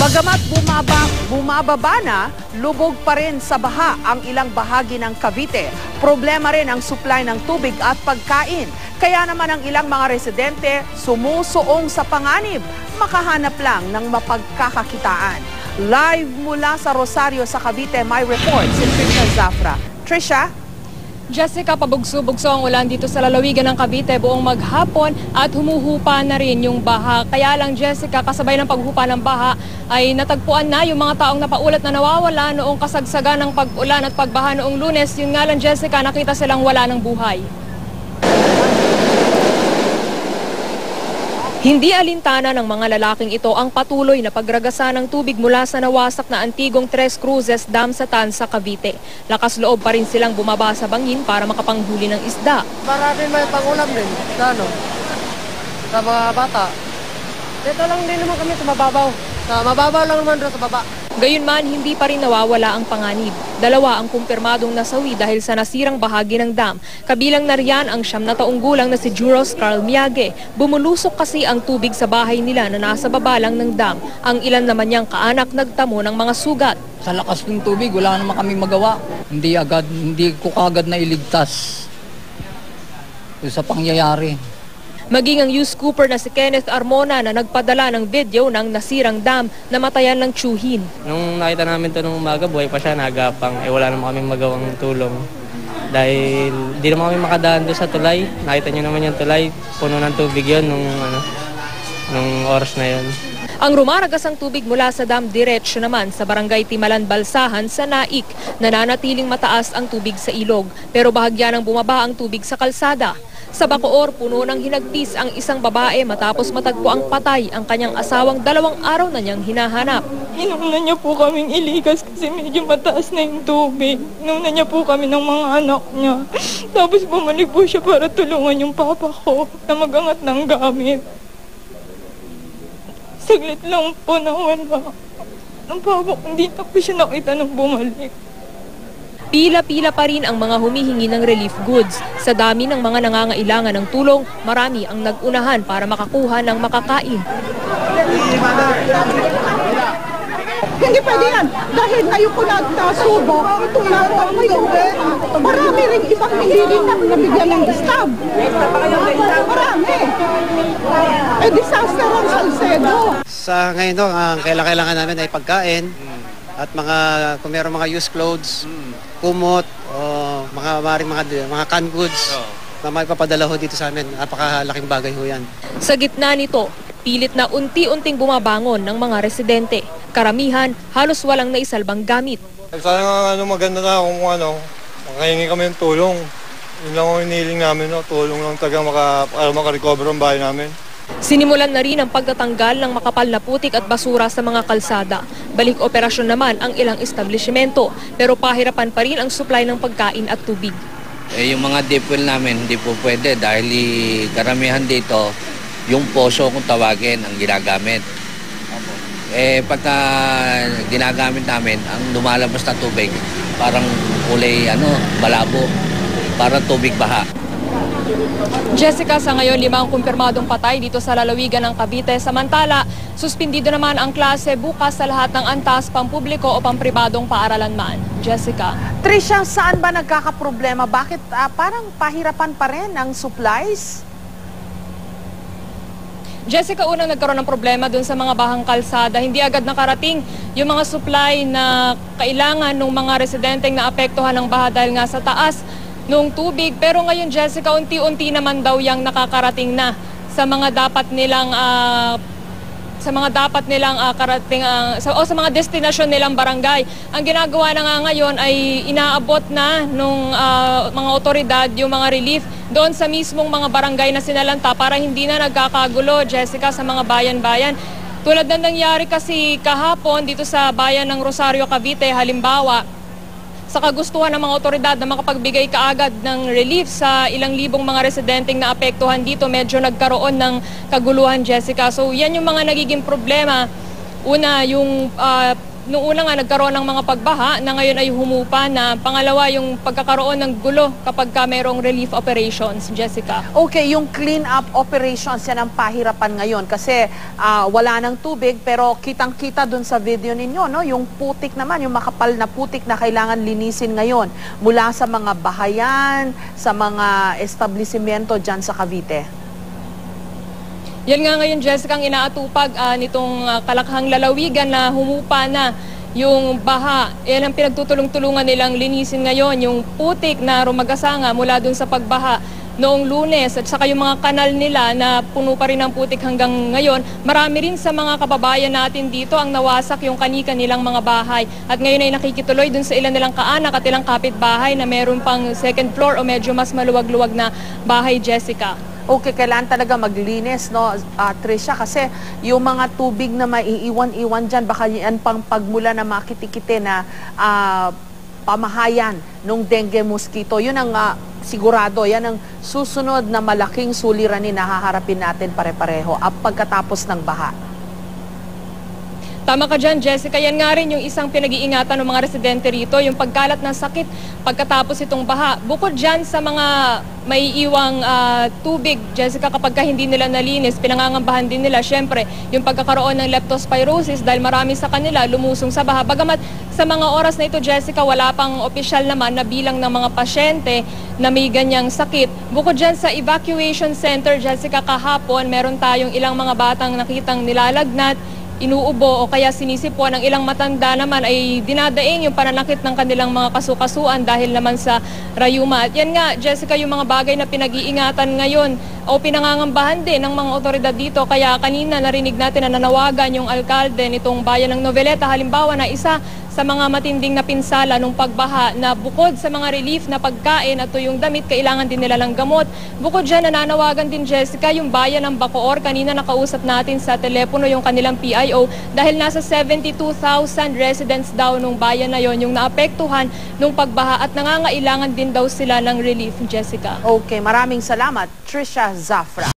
Bagamat bumababa na, lubog pa rin sa baha ang ilang bahagi ng Cavite. Problema rin ang supply ng tubig at pagkain. Kaya naman ang ilang mga residente sumusuong sa panganib, makahanap lang ng mapagkakakitaan. Live mula sa Rosario sa Cavite, may report si Trisha Zafra. Trisha? Jessica, pabugso-bugso ang ulan dito sa lalawigan ng Cavite buong maghapon at humuhupa na rin yung baha. Kaya lang, Jessica, kasabay ng paghupa ng baha ay natagpuan na yung mga taong napaulat na nawawala noong kasagsagan ng pag-ulan at pagbaha noong Lunes. Yun nga lang, Jessica, nakita silang wala ng buhay. Hindi alintana ng mga lalaking ito ang patuloy na pagragasa ng tubig mula sa nawasak na antigong Tres Cruces Dam sa Tansa, Cavite. Lakas loob pa rin silang bumaba sa bangin para makapanghuli ng isda. Marami may pangulam din sa mga bata. Dito lang din naman kami sa mababaw. Mababaw lang naman doon sa baba. Gayunman, hindi pa rin nawawala ang panganib. Dalawa ang kumpirmadong nasawi dahil sa nasirang bahagi ng dam. Kabilang na riyan ang 9 na taong gulang na si Juros Carl Miage. Bumulusok kasi ang tubig sa bahay nila na nasa baba lang ng dam. Ang ilan naman niyang kaanak nagtamo ng mga sugat. Sa lakas ng tubig, wala naman kami magawa. Hindi ko kagad na iligtas sa pangyayari. Maging ang youth scooper na si Kenneth Armona na nagpadala ng video ng nasirang dam na matayan ng tsuhin. Nung nakita namin ito nung umaga, buhay pa siya, nagapang. Wala naman kami magawang tulong. Dahil di naman kami makadaan doon sa tulay. Nakita niyo naman yung tulay, puno ng tubig yun nung oras na yun. Ang rumaragas ang tubig mula sa dam diretso naman sa barangay Timalan, Balsahan sa Naik. Nananatiling mataas ang tubig sa ilog pero bahagya nang bumaba ang tubig sa kalsada. Sa Bacoor, puno ng hinagpis ang isang babae matapos matagpo ang patay ang kanyang asawang 2 araw na niyang hinahanap. Inuna niya po kaming iligas kasi medyo mataas na yung tubig. Inuna niya po kami ng mga anak niya. Tapos bumalik po siya para tulungan yung papa ko na magangat ng gamit. Saglit lang po nawala. Ang papa ko, hindi na po siya nakita nung bumalik. Pila-pila pa rin ang mga humihingi ng relief goods. Sa dami ng mga nangangailangan ng tulong, marami ang nag-unahan para makakuha ng makakain. Hindi pwede yan. Dahil ngayon ko nagtasubo, itong naroon ngayon, marami rin ibang hindi rin nabigyan ng distab. Marami. Disaster ang Salcedo. Sa ngayon, ang kailangan namin ay pagkain at kung meron mga used clothes, kumot, mga canned goods na may papadala ho dito sa amin. Napakalaking bagay ho yan. Sa gitna nito, pilit na unti-unting bumabangon ng mga residente. Karamihan, halos walang naisalbang gamit. Sana maganda na kung makahingi kami ng tulong. Yun lang ang hinihiling namin, tulong lang para makarecover ang bahay namin. Sinimulan na rin ang pagtatanggal ng makapal na putik at basura sa mga kalsada. Balik operasyon naman ang ilang establishmento, pero pahirapan pa rin ang supply ng pagkain at tubig. Yung mga deep well namin hindi po pwede dahil karamihan dito yung poso kung tawagin ang ginagamit. Pagka ginagamit namin, ang lumalabas na tubig parang kulay malabo, parang tubig baha. Jessica, sa ngayon 5 ang kumpirmadong patay dito sa lalawigan ng Cavite. Samantala, suspindido naman ang klase bukas sa lahat ng antas, pampubliko o pampribadong paaralan man. Jessica. Trisha, saan ba nagkakaproblema? Bakit parang pahirapan pa rin ang supplies? Jessica, unang nagkaroon ng problema dun sa mga bahang kalsada. Hindi agad nakarating yung mga supply na kailangan ng mga residenteng naapektuhan ng baha dahil nga sa taas nung tubig. Pero ngayon, Jessica, unti-unti naman daw yang nakakarating na sa mga dapat nilang karating sa mga destinasyon nilang barangay. Ang ginagawa na nga ngayon ay inaabot na nung mga otoridad yung mga relief doon sa mismong mga barangay na sinalanta para hindi na nagkakagulo, Jessica, sa mga bayan-bayan. Tulad na nangyari kasi kahapon dito sa bayan ng Rosario, Cavite, halimbawa, sa kagustuhan ng mga otoridad na makapagbigay kaagad ng relief sa ilang libong mga residenteng naapektuhan dito, medyo nagkaroon ng kaguluhan, Jessica. So yan yung mga nagiging problema. Una, yung nung una nga nagkaroon ng mga pagbaha na ngayon ay humupa na. Pangalawa, yung pagkakaroon ng gulo kapag merong relief operations. Jessica. Okay, yung clean-up operations, yan ang pahirapan ngayon kasi wala ng tubig pero kitang-kita dun sa video ninyo, no? Yung putik naman, yung makapal na putik na kailangan linisin ngayon mula sa mga bahayan, sa mga establishmento dyan sa Cavite. Yan nga ngayon, Jessica, ang inaatupag nitong Kalakhang lalawigan na humupa na yung baha. Yan ang pinagtutulong-tulungan nilang linisin ngayon, yung putik na rumagasanga mula dun sa pagbaha noong Lunes at saka yung mga kanal nila na puno pa rin ng putik hanggang ngayon. Marami rin sa mga kababayan natin dito ang nawasak yung kanika nilang mga bahay. At ngayon ay nakikituloy dun sa ilan nilang kaanak at ilang kapitbahay na meron pang second floor o medyo mas maluwag-luwag na bahay, Jessica. Okay, kailangan talaga maglinis, no, Tricia, kasi yung mga tubig na maiiwan-iwan dyan, baka yan pang pagmula na makitikite na pamahayan ng dengue mosquito. Yun ang sigurado, yan ang susunod na malaking suliranin na haharapin natin pare-pareho pagkatapos ng baha. Tama ka dyan, Jessica. Yan nga rin yung isang pinag-iingatan ng mga residente rito, yung pagkalat ng sakit pagkatapos itong baha. Bukod dyan sa mga maiiwang tubig, Jessica, kapag hindi nila nalinis, pinangangambahan din nila, syempre, yung pagkakaroon ng leptospirosis dahil marami sa kanila lumusong sa baha. Bagamat sa mga oras na ito, Jessica, wala pang opisyal naman na bilang ng mga pasyente na may ganyang sakit. Bukod dyan sa evacuation center, Jessica, kahapon, meron tayong ilang mga batang nakitang nilalagnat, inuubo o kaya sinisipon. Ang ilang matanda naman ay dinadaing yung pananakit ng kanilang mga kasukasuan dahil naman sa rayuma. At yan nga, Jessica, yung mga bagay na pinag-iingatan ngayon o pinangangambahan din ng mga otoridad dito. Kaya kanina narinig natin na nanawagan yung alkalde nitong bayan ng Noveleta, halimbawa na isa sa mga matinding na pinsala nung pagbaha na bukod sa mga relief na pagkain at yung damit, kailangan din nila ng gamot. Bukod dyan, nananawagan din, Jessica, yung bayan ng Bacoor. Kanina nakausap natin sa telepono yung kanilang PIO dahil nasa 72,000 residents daw nung bayan na yon yung naapektuhan nung pagbaha at nangangailangan din daw sila ng relief, Jessica. Okay, maraming salamat, Tricia Zafra.